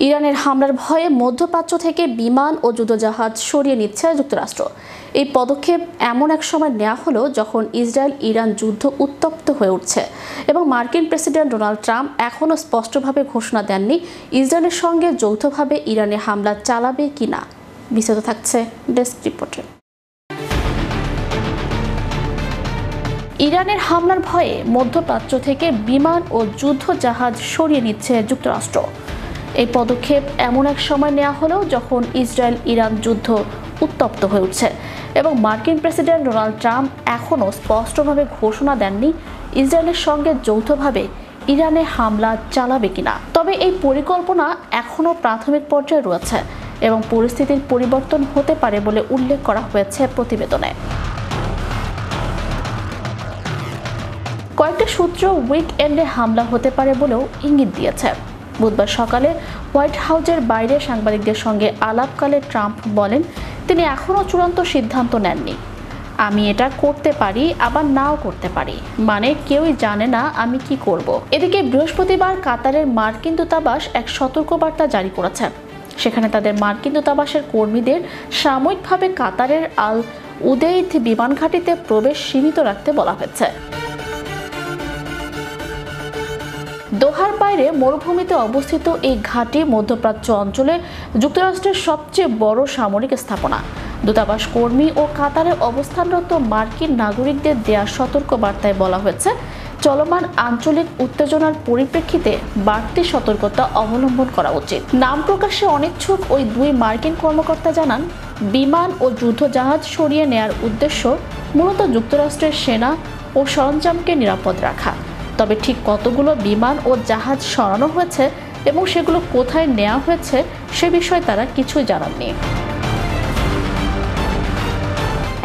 ইরানের হামলার ভয়ে মধ্যপ্রাচ্য থেকে বিমান ও যুদ্ধজাহাজ সরিয়ে নিচ্ছে যুক্তরাষ্ট্র। এই পদক্ষেপ এমন এক সময় নেওয়া হলো যখন ইসরায়েল ইরান যুদ্ধ উত্তপ্ত হয়ে উঠছে এবং মার্কিন প্রেসিডেন্ট ডোনাল্ড ট্রাম্প এখনও স্পষ্টভাবে ঘোষণা দেননি ইসরায়েলের সঙ্গে যৌথভাবে ইরানে হামলা চালাবে কিনা। বিস্তারিত থাকছে ডেস্ক রিপোর্টে। ইরানের হামলার ভয়ে মধ্যপ্রাচ্য থেকে বিমান ও যুদ্ধজাহাজ সরিয়ে নিচ্ছে যুক্তরাষ্ট্র। এই পদক্ষেপ এমন এক সময় নেওয়া হলো যখন ইসরায়েল ইরান যুদ্ধ উত্তপ্ত হয়ে উঠছে এবং মার্কিন প্রেসিডেন্ট ডোনাল্ড ট্রাম্প এখনও স্পষ্টভাবে ঘোষণা দেননি ইসরায়েলের সঙ্গে যৌথভাবে ইরানে হামলা চালাবে কিনা। তবে এই পরিকল্পনা এখনও প্রাথমিক পর্যায়ে রয়েছে এবং পরিস্থিতির পরিবর্তন হতে পারে বলে উল্লেখ করা হয়েছে প্রতিবেদনে। কয়েকটি সূত্র উইকএন্ডে হামলা হতে পারে বলেও ইঙ্গিত দিয়েছে। বুধবার সকালে হোয়াইট হাউসের বাইরে সাংবাদিকদের সঙ্গে আলাপকালে ট্রাম্প বলেন, তিনি এখনও চূড়ান্ত সিদ্ধান্ত নেননি। আমি এটা করতে পারি, আবার নাও করতে পারি, মানে কেউই জানে না আমি কি করব। এদিকে বৃহস্পতিবার কাতারের মার্কিন দূতাবাস এক সতর্কবার্তা জারি করেছে। সেখানে তাদের মার্কিন দূতাবাসের কর্মীদের সাময়িকভাবে কাতারের আল উদেইদ বিমান ঘাঁটিতে প্রবেশ সীমিত রাখতে বলা হয়েছে। দোহার বাইরে মরুভূমিতে অবস্থিত এই ঘাঁটি মধ্যপ্রাচ্য অঞ্চলে যুক্তরাষ্ট্রের সবচেয়ে বড় সামরিক স্থাপনা। দূতাবাস কর্মী ও কাতারে অবস্থানরত মার্কিন নাগরিকদের দেয়া সতর্ক বার্তায় বলা হয়েছে, চলমান আঞ্চলিক উত্তেজনার পরিপ্রেক্ষিতে বাড়তি সতর্কতা অবলম্বন করা উচিত। নাম প্রকাশে অনিচ্ছুক ওই দুই মার্কিন কর্মকর্তা জানান, বিমান ও যুদ্ধজাহাজ সরিয়ে নেয়ার উদ্দেশ্য মূলত যুক্তরাষ্ট্রের সেনা ও সরঞ্জামকে নিরাপদ রাখা। তবে ঠিক কতগুলো বিমান ও জাহাজ সরানো হয়েছে এবং সেগুলো কোথায় নেওয়া হয়েছে সে বিষয়ে তারা কিছুই জানাননি।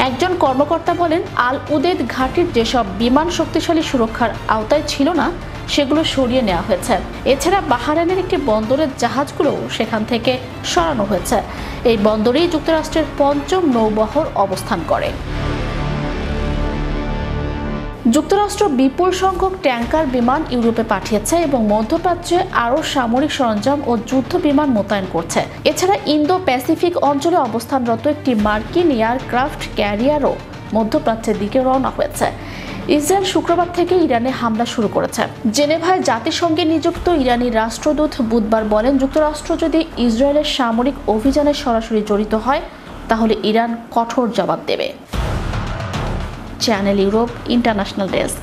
একজন কর্মকর্তা বলেন, আল উদেদ ঘাঁটির যেসব বিমান শক্তিশালী সুরক্ষার আওতায় ছিল না সেগুলো সরিয়ে নেওয়া হয়েছে। এছাড়া বাহরাইনের একটি বন্দরের জাহাজগুলোও সেখান থেকে সরানো হয়েছে। এই বন্দরেই যুক্তরাষ্ট্রের পঞ্চম নৌবহর অবস্থান করে। যুক্তরাষ্ট্র বিপুল সংখ্যক ট্যাঙ্কার বিমান ইউরোপে পাঠিয়েছে এবং মধ্যপ্রাচ্যে আরও সামরিক সরঞ্জাম ও যুদ্ধ বিমান মোতায়েন করছে। এছাড়া ইন্দো প্যাসিফিক অঞ্চলে অবস্থানরত একটি মার্কিন এয়ারক্রাফট ক্যারিয়ারও মধ্যপ্রাচ্যের দিকে রওনা হয়েছে। ইসরায়েল শুক্রবার থেকে ইরানে হামলা শুরু করেছে। জেনেভায় জাতিসংঘে নিযুক্ত ইরানি রাষ্ট্রদূত বুধবার বলেন, যুক্তরাষ্ট্র যদি ইসরায়েলের সামরিক অভিযানে সরাসরি জড়িত হয় তাহলে ইরান কঠোর জবাব দেবে। Channel Europe international desk.